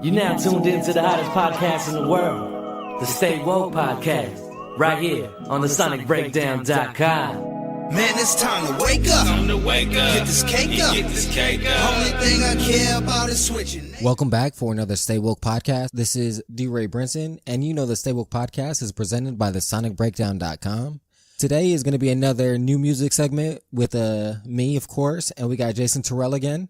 You're now tuned in to the hottest podcast in the world, the Stay Woke Podcast, right here on TheSonicBreakdown.com. Man, it's time to wake up. Get this cake up. Only thing I care about is switching. Welcome back for another Stay Woke Podcast. This is DeRa Brinson, and you know the Stay Woke Podcast is presented by TheSonicBreakdown.com. Today is going to be another new music segment with me, of course, and we got Jason Terrell again.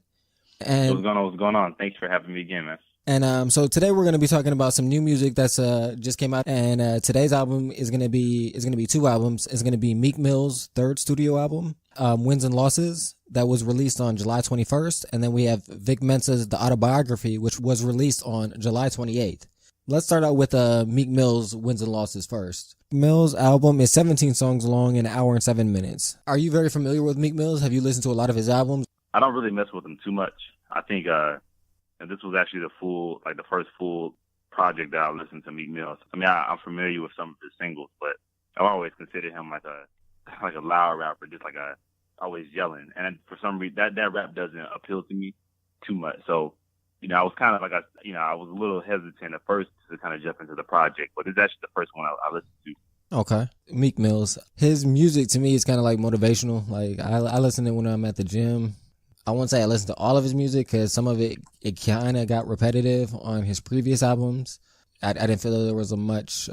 And What's going on? Thanks for having me again, man. And so today we're going to be talking about some new music that's just came out, and today's album is going to be two albums. It's going to be Meek Mill's third studio album, Wins and Losses, that was released on July 21st, and then we have Vic Mensa's The Autobiography, which was released on July 28th. Let's start out with Meek Mill's Wins and Losses first. Mill's album is 17 songs long, an hour and 7 minutes. Are you very familiar with Meek Mill's? Have you listened to a lot of his albums? I don't really mess with him too much. I think and this was actually the first full project that I listened to Meek Mill. I mean, I'm familiar with some of his singles, but I've always considered him like a loud rapper, just always yelling. And for some reason, that rap doesn't appeal to me too much. So, I was kind of I was a little hesitant at first to kind of jump into the project, but it's actually the first one I listened to. Okay. Meek Mill's. His music to me is kind of like motivational. Like I listen to it when I'm at the gym. I won't say I listened to all of his music because some of it kind of got repetitive on his previous albums. I didn't feel that there was much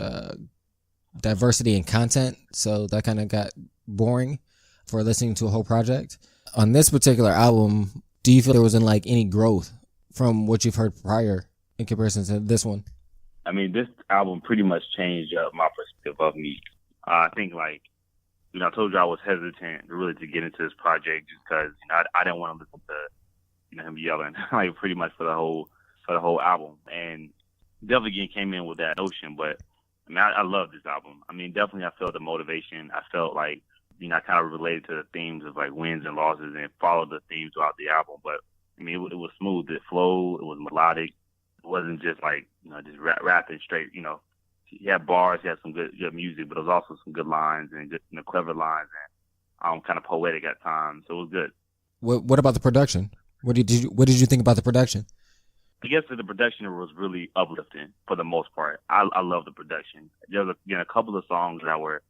diversity in content, so that kind of got boring for listening to a whole project. On this particular album, do you feel there wasn't any growth from what you've heard prior in comparison to this one? I mean, this album pretty much changed my perspective of Meek. I think I told you I was hesitant really to get into this project just because I didn't want to listen to him yelling pretty much for the whole album, and definitely came in with that notion. But I mean, I love this album. I mean, definitely I felt the motivation. I felt I kind of related to the themes of wins and losses and followed the themes throughout the album. But I mean, it was smooth. It flowed. It was melodic. It wasn't just just rapping straight. He had bars, he had some good music, but there was also some good lines and good, clever lines and kind of poetic at times. So it was good. What about the production? What did you think about the production? I guess that the production was really uplifting for the most part. I love the production. There was a couple of songs that were.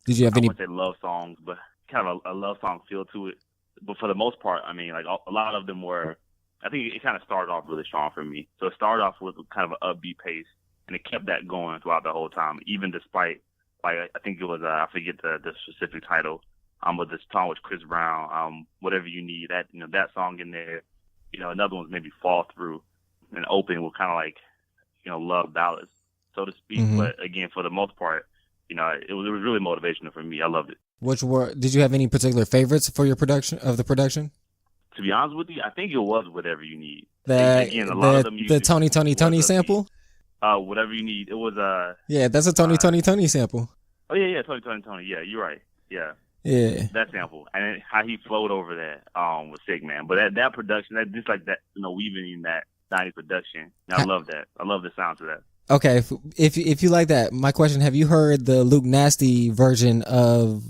Did you have any? I wouldn't say love songs, but kind of a love song feel to it. But for the most part, I mean, a lot of them were. I think it kind of started off really strong for me. So it started off with kind of an upbeat pace. And it kept that going throughout the whole time, even despite, I think it was, I forget the specific title, but this song was Chris Brown, Whatever You Need, that song in there. Another one's maybe Fall Through and Open with kind of love ballads, so to speak. Mm-hmm. But again, for the most part, it was really motivational for me. I loved it. Did you have any particular favorites for your production? To be honest with you, I think it was Whatever You Need. The Tony sample? Whatever You Need. It was yeah, that's a Tony sample. Oh yeah, Tony. Yeah, you're right. Yeah. That sample and how he flowed over that was sick, man. But that production, that just that weaving in that 90s production. I love that. I love the sound of that. Okay, if you like that, my question: have you heard the Luke Nasty version of?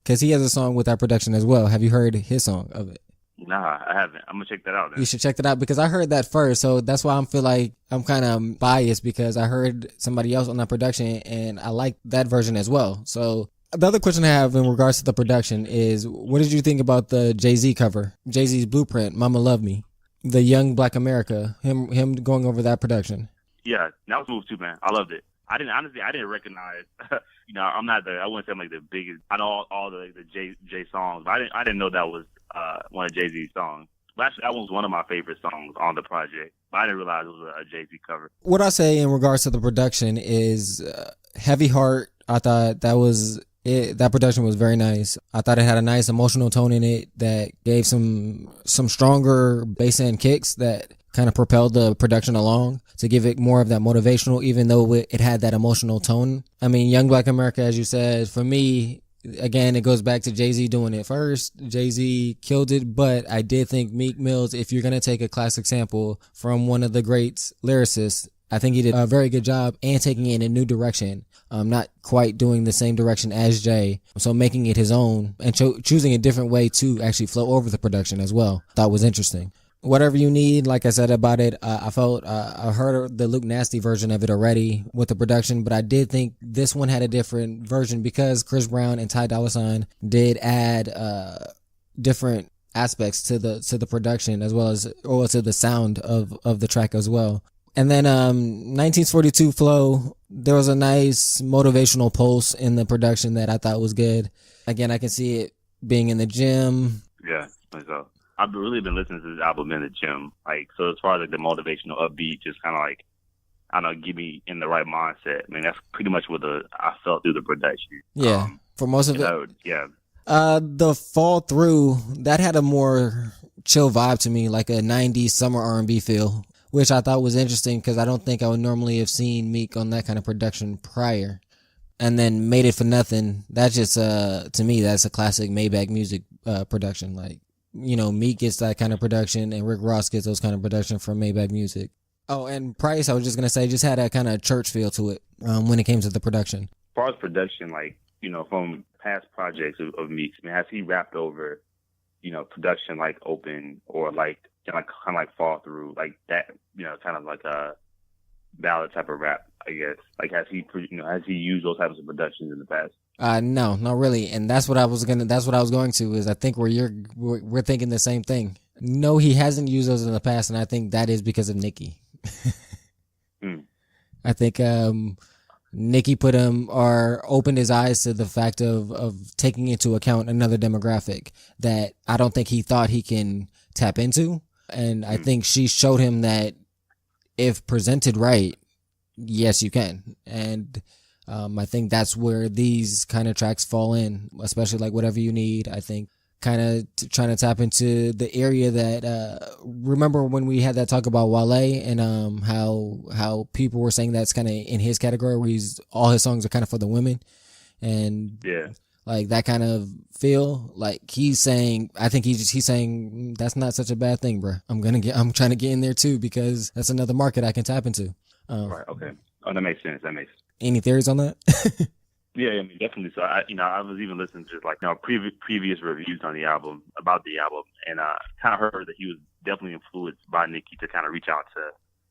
Because he has a song with that production as well. Have you heard his song of it? Nah, I haven't. I'm gonna check that out then. You should check that out because I heard that first, so that's why I feel like I'm kind of biased because I heard somebody else on that production and I like that version as well. So the other question I have in regards to the production is, what did you think about the Jay-Z cover? Jay-Z's Blueprint, Mama Love Me, the Young Black America, him going over that production. Yeah, that was smooth too, man. I loved it. I didn't recognize. I wouldn't say I'm the biggest. I know all the Jay songs, but I didn't know that was one of Jay-Z's songs. But actually, that was one of my favorite songs on the project. But I didn't realize it was a Jay-Z cover. What I say in regards to the production is Heavy Heart. I thought that was it. That production was very nice. I thought it had a nice emotional tone in it that gave some stronger bass end kicks that kind of propelled the production along to give it more of that motivational, even though it had that emotional tone. I mean, Young Black America, as you said, for me, again, it goes back to Jay-Z doing it first. Jay-Z killed it, but I did think Meek Mill's, if you're going to take a classic sample from one of the greats lyricists, I think he did a very good job and taking it in a new direction. Not quite doing the same direction as Jay. So making it his own and choosing a different way to actually flow over the production as well. Thought was interesting. Whatever You Need, like I said about it, I felt I heard the Luke Nasty version of it already with the production, but I did think this one had a different version because Chris Brown and Ty Dolla $ign did add different aspects to the production as well as to the sound of the track as well. And then 1942 Flow, there was a nice motivational pulse in the production that I thought was good. Again, I can see it being in the gym. Yeah, so I've really been listening to this album in the gym. Like, so as far as like the motivational upbeat, just kind of like, I don't know, get me in the right mindset. I mean, that's pretty much what I felt through the production. Yeah, for most of it. Yeah. The Fall Through, that had a more chill vibe to me, like a 90s summer R&B feel, which I thought was interesting because I don't think I would normally have seen Meek on that kind of production prior. And then Made It For Nothing, that's just, to me, that's a classic Maybach Music production. Like, you know, Meek gets that kind of production and Rick Ross gets those kind of production from Maybach Music. Oh, and Price, I was just going to say, just had a kind of church feel to it when it came to the production. As far as production, like, you know, from past projects of Meek, I mean, has he rapped over, you know, production like Open or like kind of like Fall Through, like that, you know, kind of like a ballad type of rap, I guess. Like, has he used those types of productions in the past? No, not really. And that's what I was going to, is I think we're thinking the same thing. No, he hasn't used those in the past. And I think that is because of Nicki. I think, Nicki opened his eyes to the fact of taking into account another demographic that I don't think he thought he can tap into. And I think she showed him that if presented right, yes, you can. And I think that's where these kind of tracks fall in, especially like Whatever You Need. I think kind of trying to tap into the area that remember when we had that talk about Wale and how people were saying that's kind of in his category where all his songs are kind of for the women, and yeah, like that kind of feel. Like he's saying, I think he's saying that's not such a bad thing, bro. I'm trying to get in there too because that's another market I can tap into. Right. Okay. Oh, that makes sense. Any theories on that? Yeah, I mean, definitely. So I was even listening to like, previous reviews on the album, about the album, and kind of heard that he was definitely influenced by Nicki to kind of reach out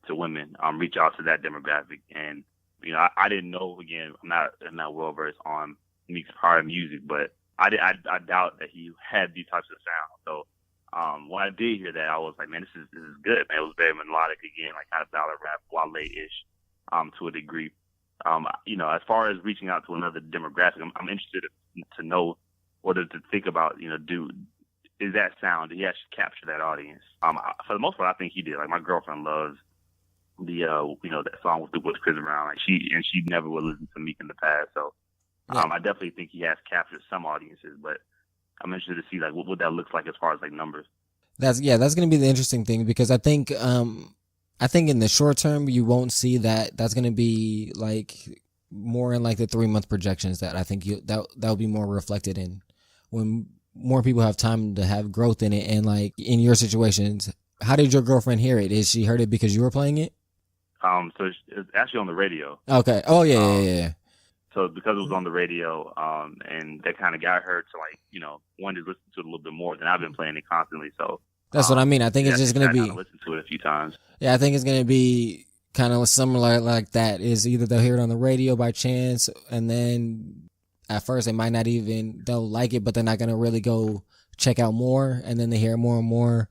to women, reach out to that demographic. And you know, I didn't know. Again, I'm not well versed on Meek's prior music, but I doubt that he had these types of sounds. So when I did hear that, I was like, man, this is good. Man, it was very melodic again, like kind of ballad rap, Wale-ish, to a degree. You know, as far as reaching out to another demographic, I'm interested to know what to think about. You know, is that sound? Did he actually capture that audience? For the most part, I think he did. Like, my girlfriend loves the that song with Chris Brown. Like, she never would listen to Meek in the past. So I definitely think he has captured some audiences. But I'm interested to see like what that looks like as far as like numbers. That's going to be the interesting thing because I think in the short term, you won't see that. That's going to be like more in like the 3-month projections that I think that will be more reflected in when more people have time to have growth in it. And like in your situations, how did your girlfriend hear it? Is she heard it because you were playing it? So it's actually on the radio. Okay. Oh yeah. So because it was on the radio, and that kind of got her to like, you know, wanted to listen to it a little bit more than I've been playing it constantly. So that's what I mean. I think it's just going to be. Listen to it a few times. Yeah, I think it's going to be kind of similar like that. Is either they'll hear it on the radio by chance, and then at first they'll like it, but they're not going to really go check out more, and then they hear more and more.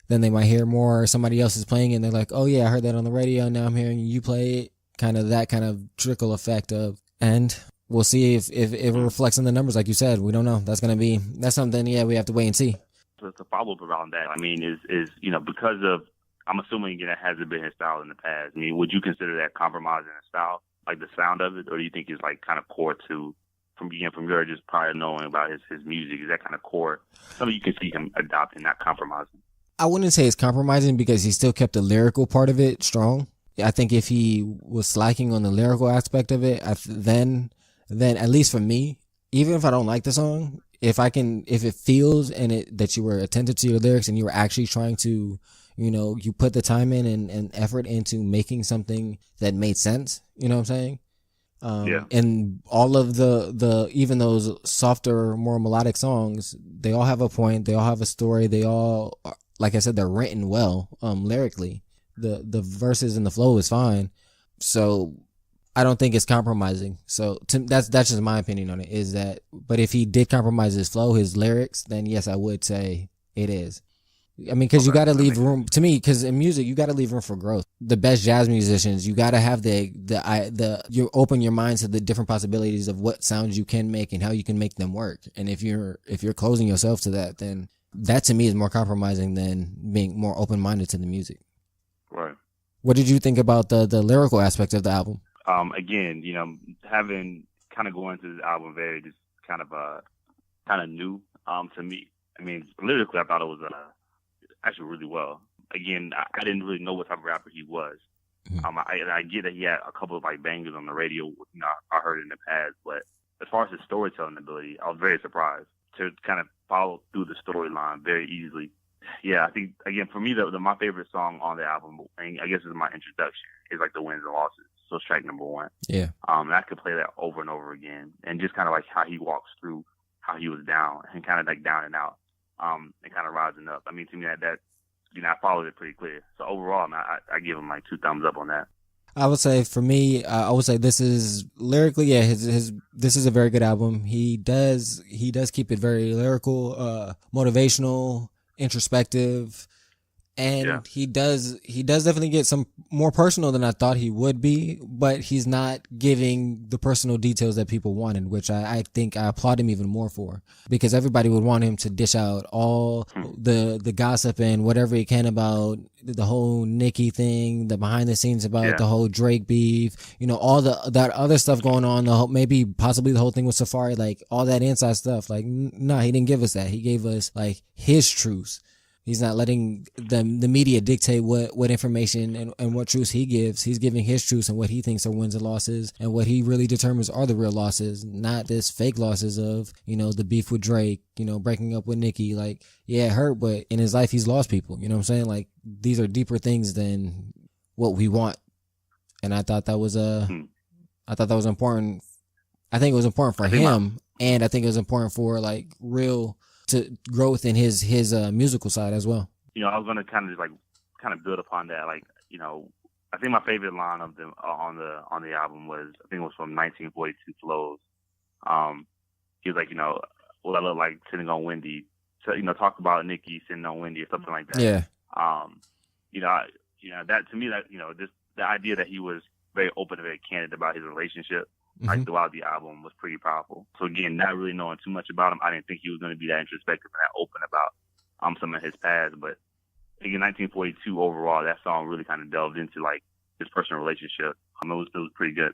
Then they might hear more, or somebody else is playing it, and they're like, oh yeah, I heard that on the radio, now I'm hearing you play it. Kind of that kind of trickle effect of, and we'll see if it reflects in the numbers, like you said. We don't know. That's something, we have to wait and see. To follow up around that, I mean, is you know, because of, I'm assuming again it hasn't been his style in the past. I mean, would you consider that compromising his style, like the sound of it, or do you think it's like kind of core to, from your just prior knowing about his music, is that kind of core, something you can see him adopting, not compromising? I wouldn't say it's compromising because he still kept the lyrical part of it strong. I think if he was slacking on the lyrical aspect of it, then at least for me, even if I don't like the song, if it feels that you were attentive to your lyrics and you were actually trying to, you know, you put the time in and effort into making something that made sense, you know what I'm saying? And all of the even those softer, more melodic songs, they all have a point, they all have a story, they all like I said, they're written well, lyrically. The verses and the flow is fine. So I don't think it's compromising. So that's just my opinion on it, is that, but if he did compromise his flow, his lyrics, then yes, I would say it is. I mean, because you got to leave room, to me, because in music, you got to leave room for growth. The best jazz musicians, you got to have you open your mind to the different possibilities of what sounds you can make and how you can make them work. And if you're closing yourself to that, then that to me is more compromising than being more open-minded to the music. Right. What did you think about the lyrical aspect of the album? Again, having kind of going to this album very just kind of new to me. I mean, lyrically, I thought it was actually really well. Again, I didn't really know what type of rapper he was. Mm-hmm. I get that he had a couple of like bangers on the radio. I heard it in the past, but as far as his storytelling ability, I was very surprised to kind of follow through the storyline very easily. Yeah, I think, again, for me, my favorite song on the album, and I guess is my introduction, is like the Wins and Losses. So it's track number 1. Yeah. And I could play that over and over again, and just kind of like how he walks through how he was down and kind of like down and out, and kind of rising up. I mean, to me, that I followed it pretty clear. So overall, I give him like 2 thumbs up on that. I would say for me, I would say this is lyrically, yeah, this is a very good album. He does keep it very lyrical, motivational, introspective, and he does definitely get some more personal than I thought he would be, but he's not giving the personal details that people wanted, which I think I applaud him even more for, because everybody would want him to dish out all the gossip and whatever he can about the whole Nicki thing, the behind the scenes about the whole Drake beef, all that other stuff going on, possibly the whole thing with Safari, like all that inside stuff. Like, no, he didn't give us that. He gave us like his truths. He's not letting the media dictate what information and what truths he gives. He's giving his truths and what he thinks are wins and losses, and what he really determines are the real losses, not this fake losses of, the beef with Drake, breaking up with Nicki. Like, yeah, it hurt, but in his life, he's lost people. You know what I'm saying? Like, these are deeper things than what we want. And I thought that was important. I think it was important for him, and I think it was important for like real to growth in his musical side as well. I was gonna kind of build upon that. Like, I think my favorite line of them on the album was, I think it was from 1942 Flows. He was like, what I look like sitting on Wendy. So, talked about Nicki sitting on Wendy or something like that. Yeah. That to me, that just the idea that he was very open and very candid about his relationship, like throughout the album, was pretty powerful. So again, not really knowing too much about him, I didn't think he was going to be that introspective and that open about some of his past. But again, 1942 overall, that song really kind of delved into like his personal relationship. It was pretty good.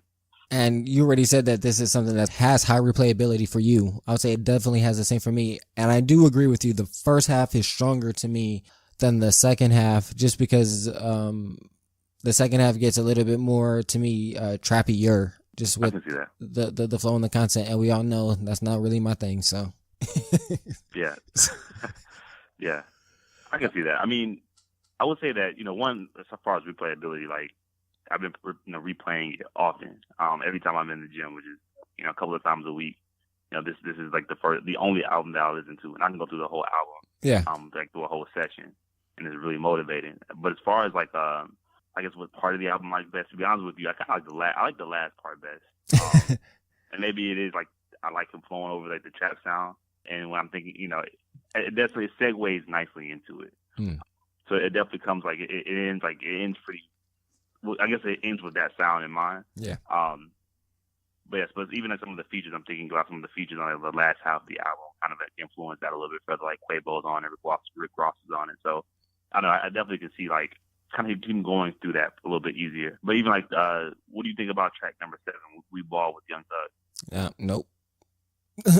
And you already said that this is something that has high replayability for you. I would say it definitely has the same for me. And I do agree with you. The first half is stronger to me than the second half, just because the second half gets a little bit more, to me, trappier. Just with the flow and the content, and we all know that's not really my thing. So, yeah, yeah, I can see that. I mean, I would say that one, as far as replayability, like I've been replaying it often. Every time I'm in the gym, which is a couple of times a week. This is like the only album that I listen to, and I can go through the whole album. Yeah, like through a whole session, and it's really motivating. But as far as like I guess what part of the album I like best, to be honest with you, I kind of like the last part best. And maybe it is like I like him flowing over like the trap sound, and when I'm thinking, it definitely segues nicely into it. So it definitely comes like it ends pretty. Well, I guess it ends with that sound in mind. Yeah. But yes, but even like some of the features, I'm thinking about some of the features on the last half of the album kind of influence that a little bit further. Like Quavo's on it, Rick Ross is on it. So I don't know. I definitely can see like kind of him going through that a little bit easier. But even like, what do you think about track number 7, We Ball with Young Thug? Nope. No,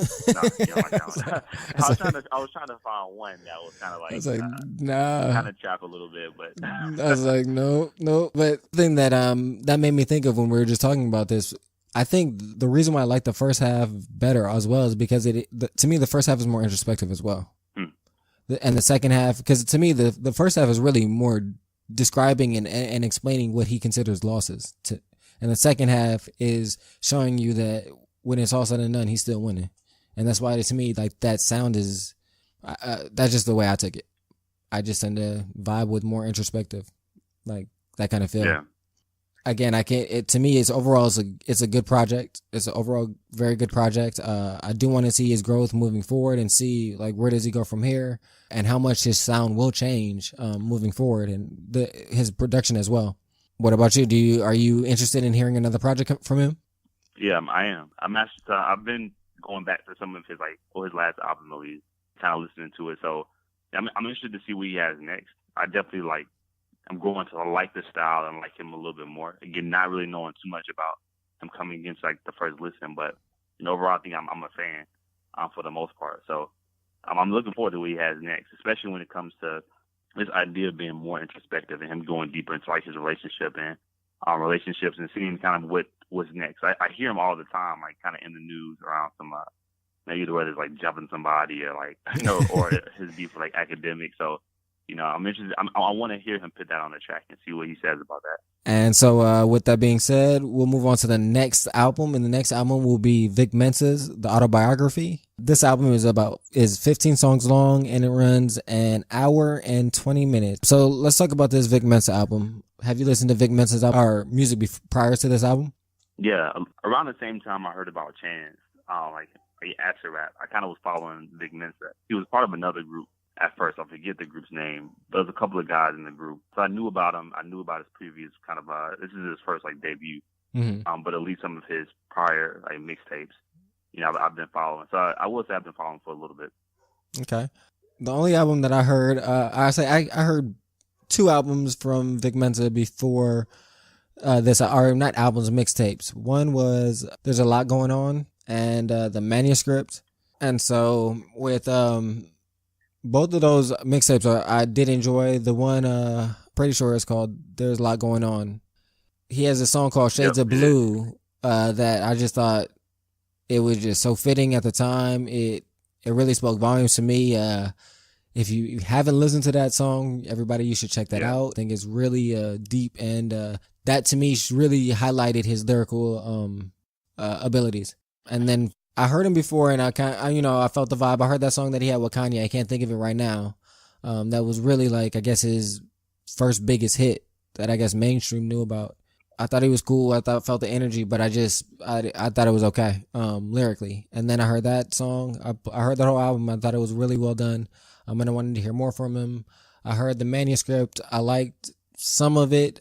you don't like that one. I was trying to find one that was kind of like, I was like, nah, kind of trap a little bit, but I was like, no. But the thing that that made me think of when we were just talking about this, I think the reason why I like the first half better as well is because to me the first half is more introspective as well, and the second half, because to me the first half is really more describing and explaining what he considers losses and the second half is showing you that when it's all said and done, he's still winning. And that's why to me, like, that sound is that's just the way I took it. I just tend to vibe with more introspective, like that kind of feel. Yeah. Again, I can't. To me, it's a good project. It's an overall very good project. I do want to see his growth moving forward and see like where does he go from here and how much his sound will change moving forward and his production as well. What about you? Are you interested in hearing another project from him? Yeah, I am. I'm actually. I've been going back to some of his his last album at least, kind of listening to it. So I'm interested to see what he has next. I definitely I'm going to like the style and like him a little bit more. Again, not really knowing too much about him coming against the first listen, but overall, I think I'm a fan for the most part. So I'm looking forward to what he has next, especially when it comes to this idea of being more introspective and him going deeper into his relationship and relationships and seeing kind of what's next. I hear him all the time, kind of in the news around some maybe whether it's jumping somebody or or his beef with academics. So. I'm interested. I want to hear him put that on the track and see what he says about that. And so, with that being said, we'll move on to the next album. And the next album will be Vic Mensa's The Autobiography. This album is 15 songs long and it runs an hour and 20 minutes. So let's talk about this Vic Mensa album. Have you listened to Vic Mensa's music prior to this album? Yeah, around the same time I heard about Chance, acid rap. I kind of was following Vic Mensa. He was part of another group. At first, I forget the group's name. There was a couple of guys in the group. So I knew about him. I knew about his previous kind of, this is his first debut. Mm-hmm. But at least some of his prior mixtapes, I've been following. So I will say I've been following for a little bit. Okay. The only album that I heard, I heard 2 albums from Vic Mensa before this, or not albums, mixtapes. One was There's a Lot Going On and The Manuscript. And so with, both of those mixtapes I did enjoy. The one, pretty sure it's called There's a Lot Going On. He has a song called Shades of Blue that I just thought it was just so fitting at the time. It really spoke volumes to me. If you haven't listened to that song, everybody, you should check that out. I think it's really deep, and that to me really highlighted his lyrical abilities. And then I heard him before, and I felt the vibe. I heard that song that he had with Kanye. I can't think of it right now. That was really I guess his first biggest hit that I guess mainstream knew about. I thought he was cool. I felt the energy, but I thought it was okay lyrically. And then I heard that song. I heard the whole album. I thought it was really well done. And I wanted to hear more from him. I heard The Manuscript. I liked some of it.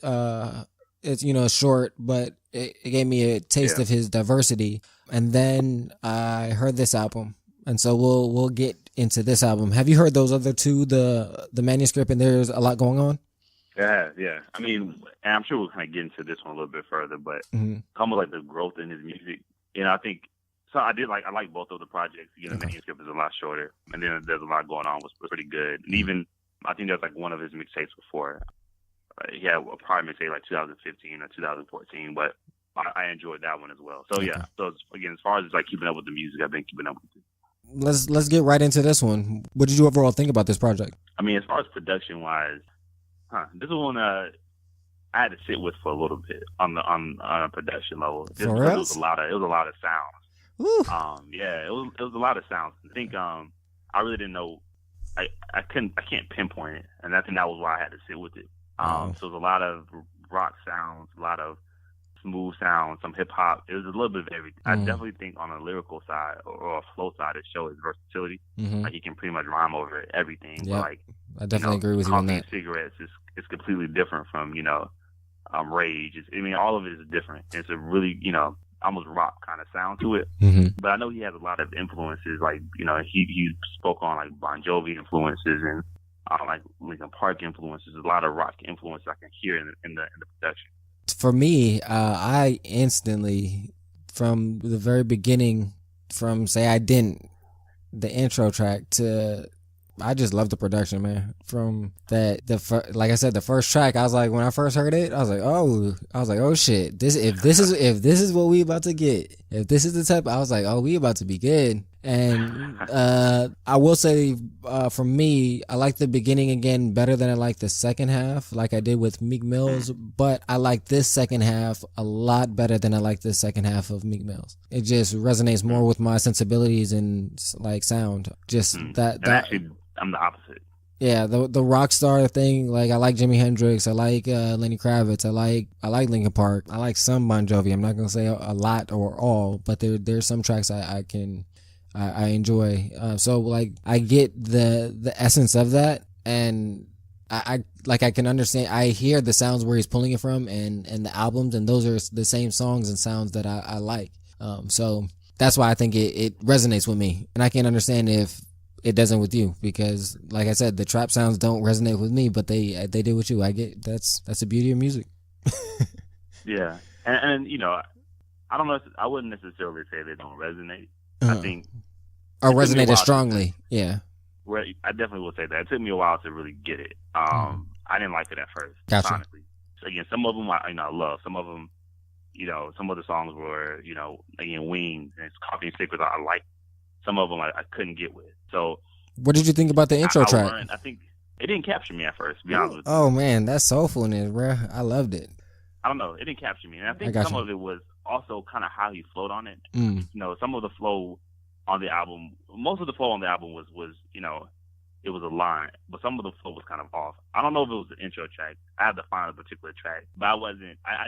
It's short, but it gave me a taste of his diversity. And then I heard this album, and so we'll get into this album. Have you heard those other 2, the Manuscript and There's a Lot Going On? Yeah. I mean, and I'm sure we'll kind of get into this one a little bit further, but come with the growth in his music, I think so. I like both of the projects. The Manuscript is a lot shorter, and then There's a Lot Going On was pretty good. And even I think there's one of his mixtapes before. He had a prior mixtape 2015 or 2014, but I enjoyed that one as well. So yeah. So again, as far as keeping up with the music, I've been keeping up with it. Let's get right into this one. What did you overall think about this project? I mean, as far as production wise, this one I had to sit with for a little bit on a production level. Just for because real? It was a lot of sounds. Ooh. Yeah, it was a lot of sounds. I think I really didn't know. I can't pinpoint it, and I think that was why I had to sit with it. So it was a lot of rock sounds, a lot of smooth sounds, some hip hop. It was a little bit of everything. I definitely think on a lyrical side or a flow side, it shows his versatility. He can pretty much rhyme over everything. Yeah, but I definitely agree with you on that. Cigarettes is completely different from Rage. All of it is different. It's a really almost rock kind of sound to it. But I know he has a lot of influences. He spoke on Bon Jovi influences and Linkin Park influences. A lot of rock influences I can hear in the production. For me, I instantly, from the very beginning, from Say I Didn't, the intro track to, I just love the production, man. From that, like I said, the first track, I was like, when I first heard it, I was like, oh shit, if this is what we about to get, if this is the type, I was like, oh, we about to be good. And I will say, for me, I like the beginning again better than I like the second half, like I did with Meek Mill's. But I like this second half a lot better than I like the second half of Meek Mill's. It just resonates more with my sensibilities and sound. Just that. Actually, I'm the opposite. Yeah, the rock star thing, like I like Jimi Hendrix, I like Lenny Kravitz, I like Linkin Park, I like some Bon Jovi. I'm not gonna say a lot or all, but there's some tracks I enjoy. So like I get the essence of that, and I like I can understand. I hear the sounds where he's pulling it from, and the albums, and those are the same songs and sounds that I like. So that's why I think it resonates with me, and I can understand if it doesn't with you, because like I said, the trap sounds don't resonate with me, but they did with you. I get that's the beauty of music. Yeah, and you know, I don't know. I wouldn't necessarily say they don't resonate. I think or resonated strongly. Yeah, where I definitely will say that it took me a while to really get it. I didn't like it at first. Gotcha. Honestly, so again, some of them I love. Some of them, you know, some of the songs were, you know, again, Wings and Coffee and Cigarettes I like. Some of them I couldn't get with. So, what did you think about the intro track? I think it didn't capture me at first, to be honest with you. Oh man, that's soulfulness, bro. I loved it. I don't know. It didn't capture me. And I think some of it was also kind of how he flowed on it. You know, some of the flow on the album, most of the flow on the album was, you know, it was a line, but some of the flow was kind of off. I don't know if it was the intro track. I had to find a particular track, but I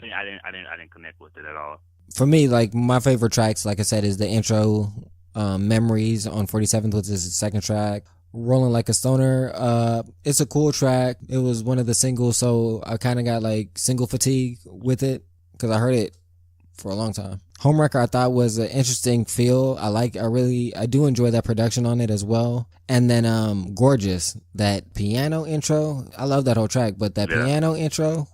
didn't connect with it at all. For me, like my favorite tracks, like I said, is the intro, Memories on 47th, which is the second track. Rolling Like a Stoner, it's a cool track. It was one of the singles, so I kind of got like single fatigue with it because I heard it for a long time. Homewrecker I thought was an interesting feel. I do enjoy that production on it as well. And then Gorgeous, that piano intro, I love that whole track, but that piano intro,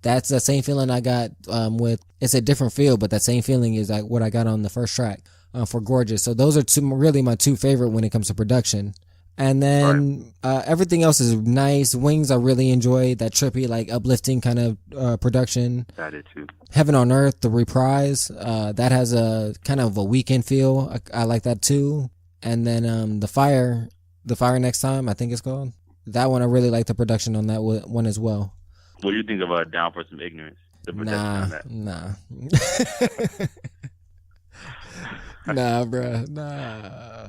that's the same feeling I got with, it's a different feel, but that same feeling is like what I got on the first track for Gorgeous. So those are really my two favorite when it comes to production. And then everything else is nice. Wings I really enjoy, that trippy, like uplifting kind of production. I did too. Heaven on Earth, the reprise, that has a kind of a weekend feel. I like that too. And then the fire next time, I think it's called. That one I really like the production on that one as well. What do you think of Down for Some Ignorance? The production on that? Nah. Nah, bro. Nah.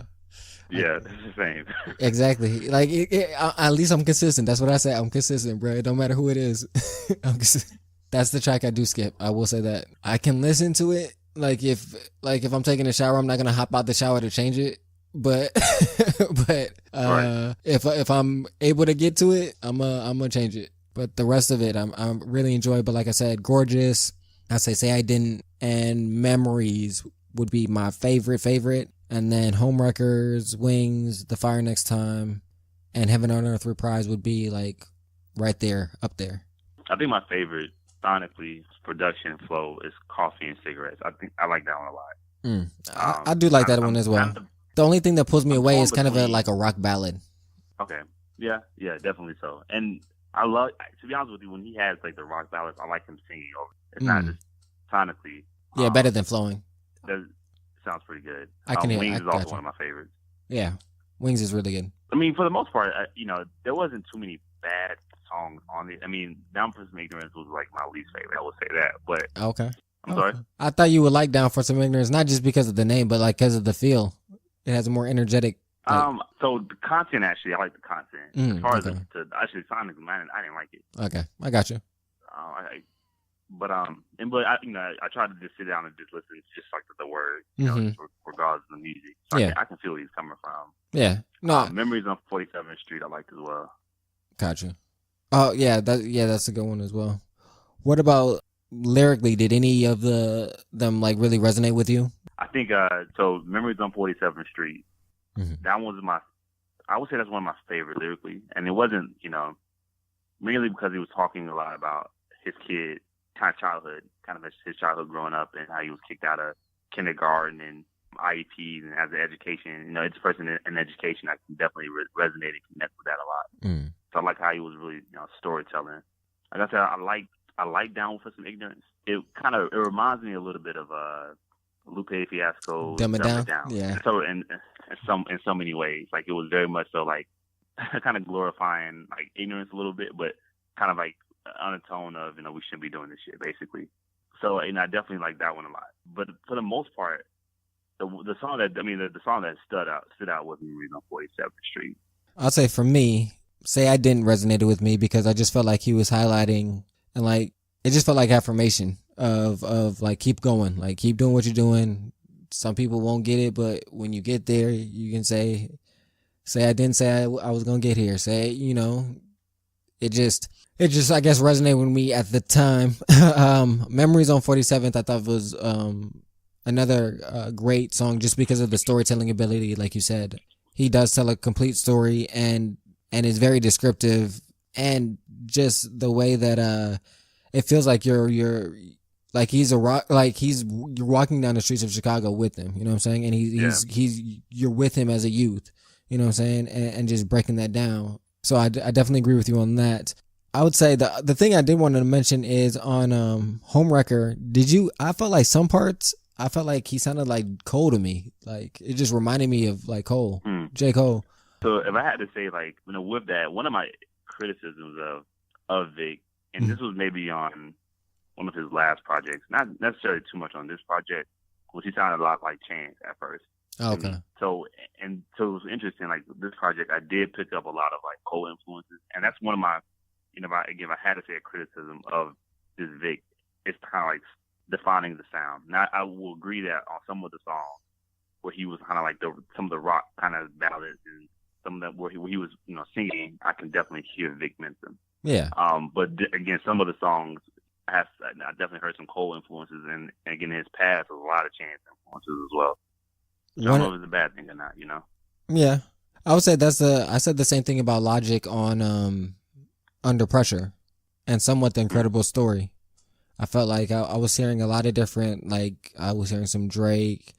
Yeah, it's the same. Exactly. Like, at least I'm consistent. That's what I say. I'm consistent, bro. It don't matter who it is. I'm consistent. That's the track I do skip. I will say that. I can listen to it. Like if I'm taking a shower, I'm not gonna hop out the shower to change it. But if I'm able to get to it, I'm gonna change it. But the rest of it, I'm really enjoy. But like I said, Gorgeous, I say I Didn't, and Memories would be my favorite. And then Homewreckers, Wings, The Fire Next Time, and Heaven on Earth Reprise would be like right there, up there. I think my favorite sonically production flow is Coffee and Cigarettes. I think I like that one a lot. I do like that one as well. The only thing that pulls me away is kind of like a rock ballad. Okay. Yeah, definitely so. And I love, to be honest with you, when he has like the rock ballads, I like him singing over it. It's not just sonically. Yeah, better than flowing. That sounds pretty good. I can hear. Wings is also one of my favorites. Yeah, Wings is really good. I mean, for the most part, there wasn't too many bad songs on it. I mean, Down for Some Ignorance was like my least favorite. I would say that. But okay. I'm sorry. I thought you would like Down for Some Ignorance, not just because of the name, but like because of the feel. It has a more energetic. So the content, actually, I like the content. As far as actually sonically, I didn't like it. Okay, I got you. But I try to just sit down and just listen to just like the words, regardless of the music. So I can feel where he's coming from. Yeah. No. Memories on 47th Street, I liked as well. Gotcha. Oh yeah, that's a good one as well. What about lyrically? Did any of them like really resonate with you? I think so. Memories on 47th Street. That was I would say that's one of my favorite lyrically, and it wasn't mainly because he was talking a lot about his kid. Kind of his childhood growing up and how he was kicked out of kindergarten and IEPs and has an education. It's a person in education. I can definitely resonate and connect with that a lot. So I like how he was really, storytelling. Like I said, I like Down for Some Ignorance. It reminds me a little bit of Lupe Fiasco, Dumb It Down. Yeah. So in so many ways, like it was very much so like kind of glorifying like ignorance a little bit, but kind of like on a tone of, we shouldn't be doing this shit, basically. So, I definitely like that one a lot. But for the most part, the song that stood out with me was on 47th Street. I'll say for me, Say I didn't resonate with me because I just felt like he was highlighting and like it just felt like affirmation of like keep going, like keep doing what you're doing. Some people won't get it, but when you get there, you can say I didn't say I was gonna get here. Say, you know, it just I guess resonated with me at the time. Memories on 47th I thought was another great song just because of the storytelling ability. Like you said, he does tell a complete story and is very descriptive, and just the way that it feels like you're like you're walking down the streets of Chicago with him, you know what I'm saying? And you're with him as a youth, you know what I'm saying? And just breaking that down. So I definitely agree with you on that. I would say the thing I did want to mention is on Homewrecker. I felt like some parts, I felt like he sounded like Cole to me. Like it just reminded me of like Cole, J. Cole. So if I had to say, like, you know, with that, one of my criticisms of Vic, and this was maybe on one of his last projects, not necessarily too much on this project, was he sounded a lot like Chance at first. Okay. So it was interesting. Like this project, I did pick up a lot of like Cole influences, and that's one of my, you know, if I had to say a criticism of this Vic, it's kind of like defining the sound. Now I will agree that on some of the songs where he was kind of like some of the rock kind of ballads and some of that where he was, you know, singing, I can definitely hear Vic Mensa. Yeah. But again, some of the songs I definitely heard some Cole influences, and again, in his past, there's a lot of Chance influences as well. I don't know if it's a bad thing or not, you know? Yeah. I would say I said the same thing about Logic on Under Pressure and Somewhat the Incredible Story. I felt like I was hearing a lot of different, like I was hearing some Drake.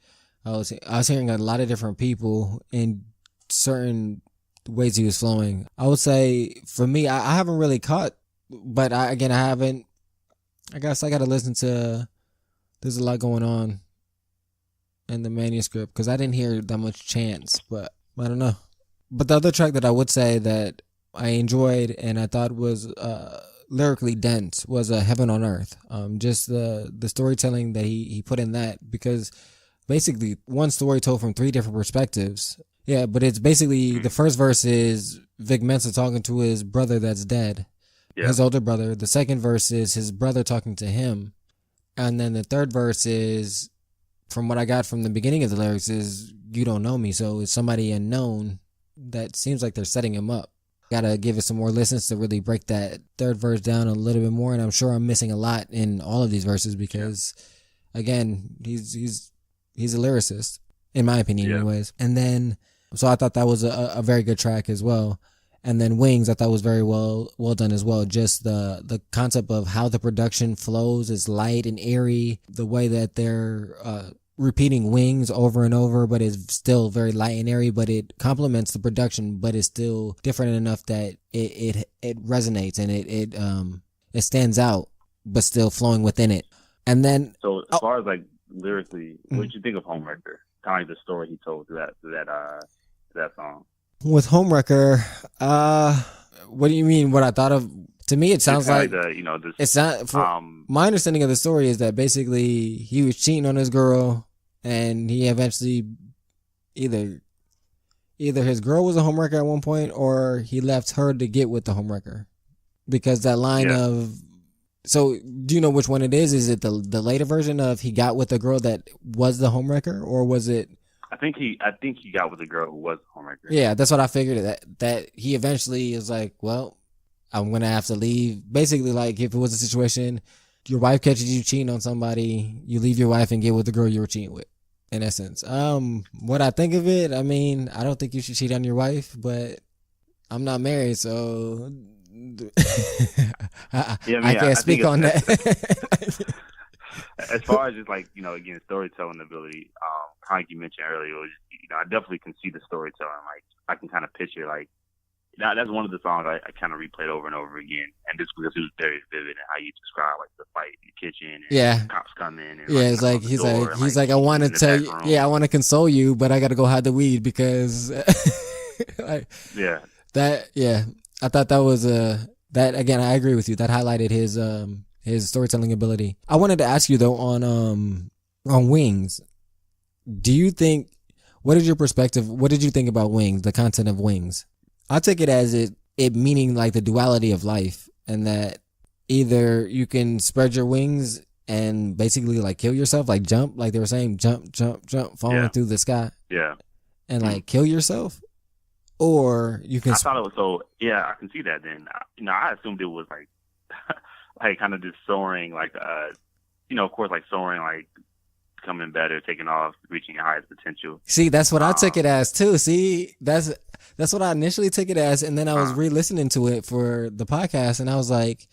I was hearing a lot of different people in certain ways he was flowing. I would say for me, I haven't really caught, but I haven't. I guess I got to listen to. There's a lot going on in the manuscript because I didn't hear that much Chance, but I don't know. But the other track that I would say that I enjoyed and I thought was lyrically dense was Heaven on Earth. Just the storytelling that he put in that, because basically one story told from three different perspectives. Yeah, but it's basically the first verse is Vic Mensa talking to his brother that's dead, his older brother. The second verse is his brother talking to him. And then the third verse is, from what I got from the beginning of the lyrics, is you don't know me. So it's somebody unknown that seems like they're setting him up. Gotta give it some more listens to really break that third verse down a little bit more. And I'm sure I'm missing a lot in all of these verses because, again, he's a lyricist, in my opinion, anyways. And then, so I thought that was a very good track as well. And then Wings, I thought was very well done as well. Just the concept of how the production flows is light and airy. The way that they're repeating wings over and over, but it's still very light and airy, but it complements the production, but it's still different enough that it resonates and it stands out, but still flowing within it. And then, so as far as like lyrically, what did you think of Homewrecker? Kind of like the story he told through that song. With Homewrecker, what do you mean? What I thought of? To me, it sounds like it's not. My understanding of the story is that basically he was cheating on his girl, and he eventually either his girl was a homewrecker at one point, or he left her to get with the homewrecker, because that line of. So, do you know which one it is? Is it the later version of he got with the girl that was the homewrecker, or was it? I think he got with the girl who was the homewrecker. Yeah, that's what I figured. That he eventually is like, well, I'm gonna have to leave. Basically, like if it was a situation, your wife catches you cheating on somebody, you leave your wife and get with the girl you were cheating with. In essence, what I think of it, I mean, I don't think you should cheat on your wife, but I'm not married, so I can't speak on that. As far as just like, again, storytelling ability, kind of like you mentioned earlier, it was, I definitely can see the storytelling. Like I can kind of picture like. Now, that's one of the songs I kind of replayed over and over again, and just because it was very vivid and how you describe like the fight in the kitchen, and cops come in, and it's like he's like I want to tell you, I want to console you, but I got to go hide the weed because, I thought that was that again. I agree with you. That highlighted his storytelling ability. I wanted to ask you though on Wings. Do you think? What is your perspective? What did you think about Wings? The content of Wings. I take it as it meaning like the duality of life, and that either you can spread your wings and basically like kill yourself, like jump, like they were saying, jump, falling through the sky. Yeah. And like kill yourself, or you can. I thought it was so. Yeah, I can see that. Then I assumed it was like, like kind of just soaring, like of course, like soaring, like becoming better, taking off, reaching your highest potential. See, that's what I took it as too. See, that's what I initially took it as, and then I was re-listening to it for the podcast, and I was like,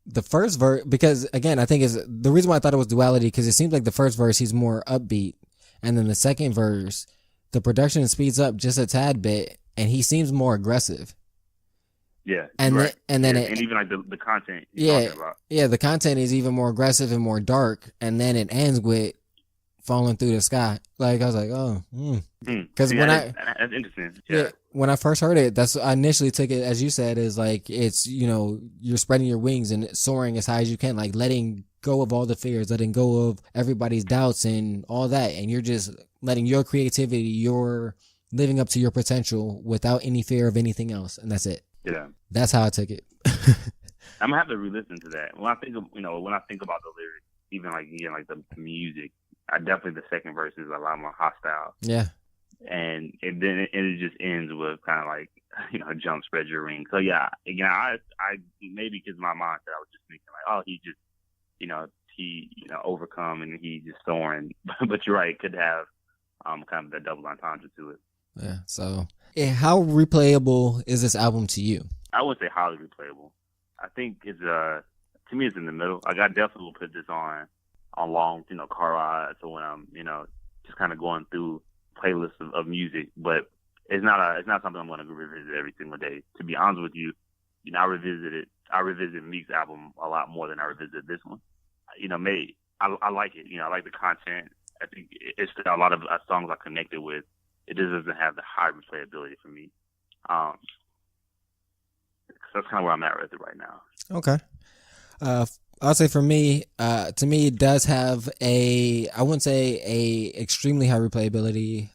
the first verse, because again, I think is the reason why I thought it was duality, because it seems like the first verse he's more upbeat, and then the second verse, the production speeds up just a tad bit, and he seems more aggressive. Yeah, and right. and then and even like the content. The content is even more aggressive and more dark, and then it ends with falling through the sky. Like I was like, oh, because that's interesting. Yeah, when I first heard it, I initially took it as you said, is like it's you're spreading your wings and soaring as high as you can, like letting go of all the fears, letting go of everybody's doubts and all that, and you're just letting your creativity, you're living up to your potential without any fear of anything else, and that's it. Yeah, that's how I took it. I'm gonna have to re-listen to that. When I think of when I think about the lyrics, even like the music, I definitely the second verse is a lot more hostile. Yeah, and then it just ends with kind of like jump, spread your ring. So yeah, again, I maybe because my mindset, I was just thinking like, oh, he just he overcome and he just soaring. But you're right, it could have kind of that double entendre to it. Yeah. So, how replayable is this album to you? I would say highly replayable. I think it's to me it's in the middle. Like I definitely will put this on long car rides, or when I'm just kind of going through playlists of music. But it's not something I'm going to revisit every single day. To be honest with you, I revisit Meek's album a lot more than I revisit this one. I like it. I like the content. I think it's a lot of songs I connected with. It just doesn't have the high replayability for me. So that's kind of where I'm at with it right now. Okay. I'll say for me, to me, it does have I wouldn't say a extremely high replayability,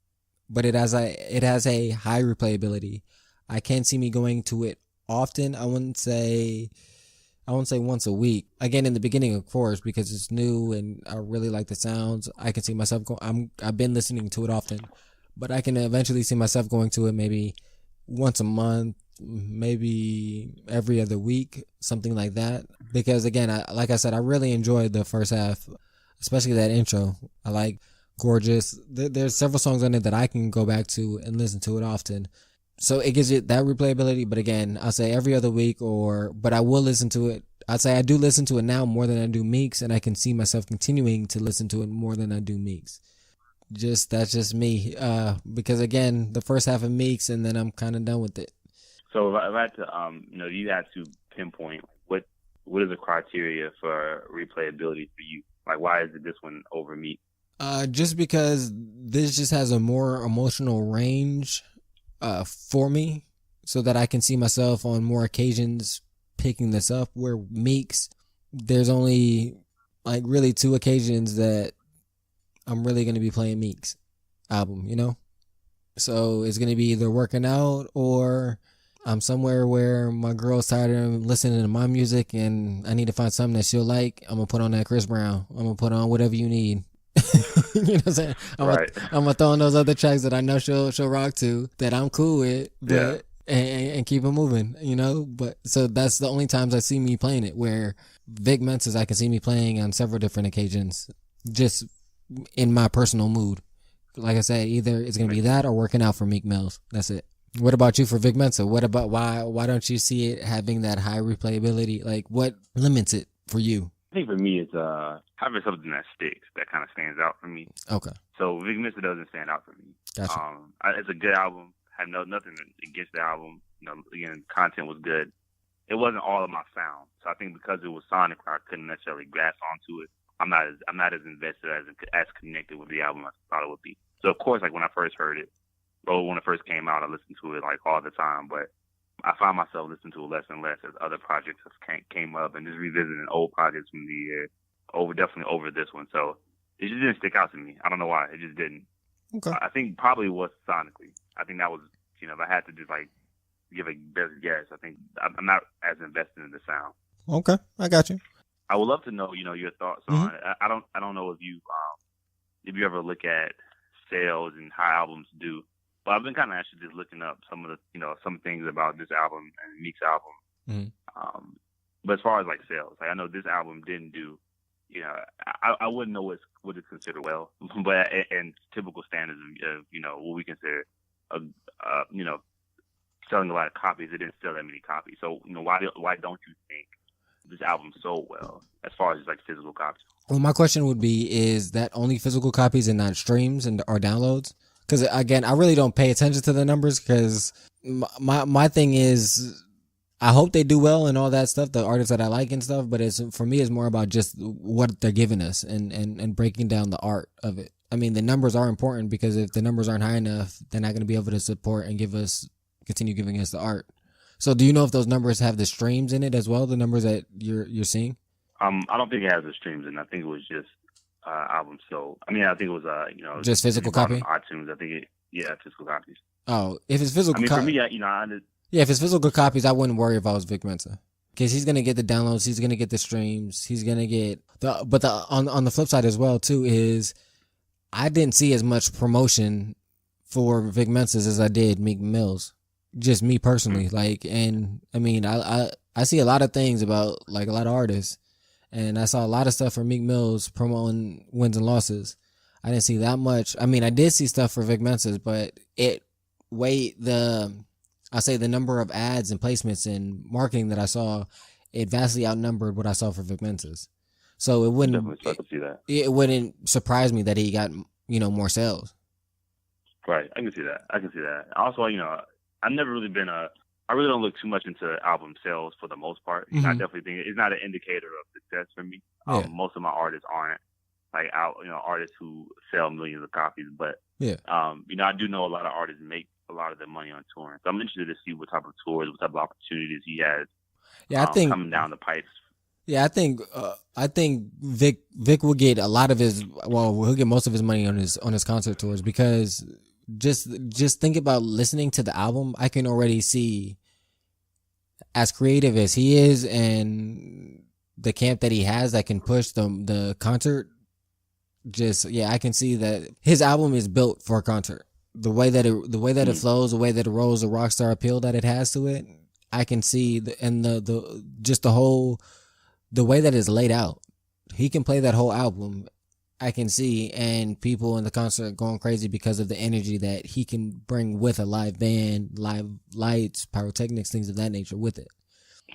but it has a high replayability. I can see me going to it often. I wouldn't say once a week. Again, in the beginning, of course, because it's new and I really like the sounds. I can see myself I've been listening to it often, but I can eventually see myself going to it maybe once a month, maybe every other week, something like that. Because again, like I said, I really enjoyed the first half, especially that intro. I like Gorgeous. There's several songs on it that I can go back to and listen to it often. So it gives you that replayability. But again, I'll say every other week but I will listen to it. I'd say I do listen to it now more than I do Meek's, and I can see myself continuing to listen to it more than I do Meek's. That's just me. Because again, the first half of Meek's, and then I'm kind of done with it. So if I had to, you had to pinpoint what is the criteria for replayability for you? Like, why is it this one over Meek? Just because this just has a more emotional range, for me, so that I can see myself on more occasions picking this up. Where Meek's, there's only like really 2 occasions that I'm really going to be playing Meek's album, So it's going to be either working out, or I'm somewhere where my girl's tired of listening to my music and I need to find something that she'll like. I'm going to put on that Chris Brown. I'm going to put on Whatever You Need. You know what I'm saying? I'm going to throw on those other tracks that I know she'll rock to, that I'm cool with, but and keep it moving, But so that's the only times I see me playing it, where Vic Mensa's I can see me playing on several different occasions, just in my personal mood. Like I said, either it's going to be that or working out for Meek Mills. That's it. What about you for Vic Mensa? What about why don't you see it having that high replayability? Like, what limits it for you? I think for me, it's having something that sticks, that kind of stands out for me. Okay. So Vic Mensa doesn't stand out for me. Gotcha. It's a good album. I had nothing against the album. Again, content was good. It wasn't all of my sound. So I think because it was Sonic, I couldn't necessarily grasp onto it. I'm not as invested as connected with the album as I thought it would be. So of course, like when I first heard it, or when it first came out, I listened to it like all the time. But I find myself listening to it less and less as other projects came up, and just revisiting old projects from the year definitely over this one. So it just didn't stick out to me. I don't know why. It just didn't. Okay. I think probably was sonically. I think that was, if I had to just like give a best guess. I think I'm not as invested in the sound. Okay, I got you. I would love to know, your thoughts on it. I don't know if you ever look at sales and how albums do, but I've been kind of actually just looking up some of the, some things about this album and Meek's album. But as far as like sales, like I know this album didn't do, I wouldn't know what is considered well, but and typical standards of, what we consider, selling a lot of copies, it didn't sell that many copies. So, why don't you think this album sold well as far as like physical copies? Well, my question would be, is that only physical copies and not streams or downloads? Because again, I really don't pay attention to the numbers, because my thing is, I hope they do well and all that stuff, the artists that I like and stuff, but for me, it's more about just what they're giving us and breaking down the art of it. I mean, the numbers are important, because if the numbers aren't high enough, they're not going to be able to support and continue giving us the art. So do you know if those numbers have the streams in it as well, the numbers that you're seeing? I don't think it has the streams in it. I think it was just album sold. I mean, I think it was just physical copy? iTunes. I think physical copies. Oh, if it's physical for me, if it's physical copies, I wouldn't worry if I was Vic Mensa. Because he's going to get the downloads, he's going to get the streams, he's going to get on the flip side as well too is, I didn't see as much promotion for Vic Mensa's as I did Meek Mill's. Just me personally. Like, and I mean, I see a lot of things about like a lot of artists, and I saw a lot of stuff for Meek Mill's promoting Wins and Losses. I didn't see that much. I mean, I did see stuff for Vic Mensa's, but I say the number of ads and placements and marketing that I saw, it vastly outnumbered what I saw for Vic Mensa's. So it wouldn't surprise me that he got, more sales. Right. I can see that. Also, I've never really been I really don't look too much into album sales for the most part. I definitely think it's not an indicator of success for me. Most of my artists aren't like artists who sell millions of copies, but I do know a lot of artists make a lot of their money on touring. So I'm interested to see what type of tours, what type of opportunities he has. I think coming down the pipes. Yeah, I think Vic will get a lot of he'll get most of his money on his concert tours, because just think about listening to the album. I can already see, as creative as he is and the camp that he has that can push the concert, I can see that his album is built for a concert. The way that it flows, the way that it rolls, the rock star appeal that it has to it, I can see the way that it's laid out. He can play that whole album, I can see, and people in the concert going crazy because of the energy that he can bring with a live band, live lights, pyrotechnics, things of that nature with it.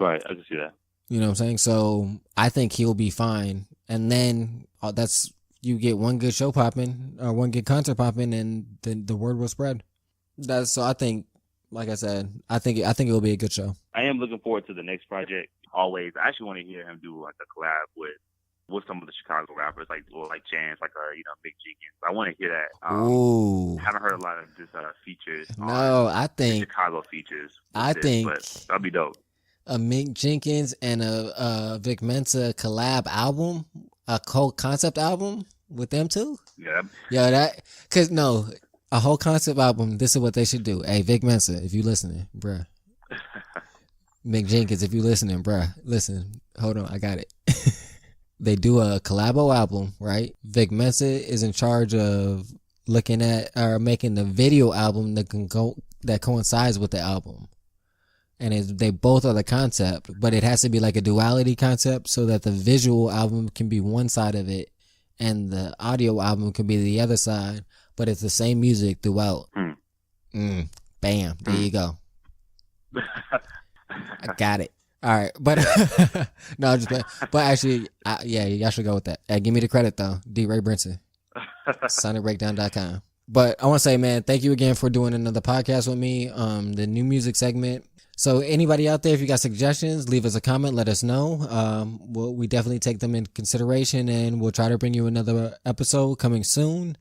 Right, I can see that. You know what I'm saying? So I think he'll be fine. And then you get one good show popping or one good concert popping, and then the word will spread. So I think, like I said, I think it will be a good show. I am looking forward to the next project. Always, I actually want to hear him do like a collab with some of the Chicago rappers, like Chance, like Big Jenkins. I want to hear that. Ooh, haven't heard a lot of this features. No, I think Chicago features. But that'd be dope. A Mick Jenkins and a Vic Mensa collab album, a concept album with them two. Yeah. A whole concept album. This is what they should do. Hey, Vic Mensa, if you listening, bruh. Mick Jenkins, if you listening, bruh, listen. Hold on, I got it. They do a collabo album, right? Vic Mensa is in charge of looking at or making the video album that coincides with the album, and they both are the concept, but it has to be like a duality concept so that the visual album can be one side of it, and the audio album can be the other side, but it's the same music throughout. Bam, there you go. I got it. All right, but no, but actually, y'all should go with that. Hey, give me the credit though, DeRa Brinson, TheSonicBreakdown.com. But I want to say, man, thank you again for doing another podcast with me. The new music segment. So anybody out there, if you got suggestions, leave us a comment, let us know. We definitely take them in consideration, and we'll try to bring you another episode coming soon.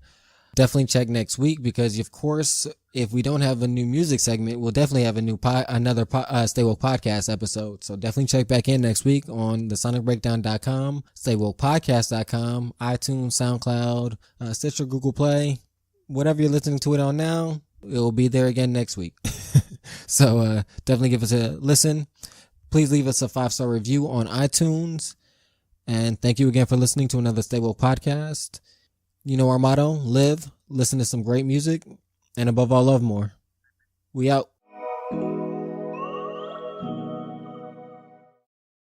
Definitely check next week, because of course, if we don't have a new music segment, we'll definitely have another Stay Woke podcast episode. So definitely check back in next week on TheSonicBreakdown.com, StayWokePodcast.com, iTunes, SoundCloud, Stitcher, Google Play, whatever you're listening to it on now, it will be there again next week. So definitely give us a listen. Please leave us a 5-star review on iTunes. And thank you again for listening to another Stay Woke podcast. You know our motto, live, listen to some great music, and above all, love more. We out.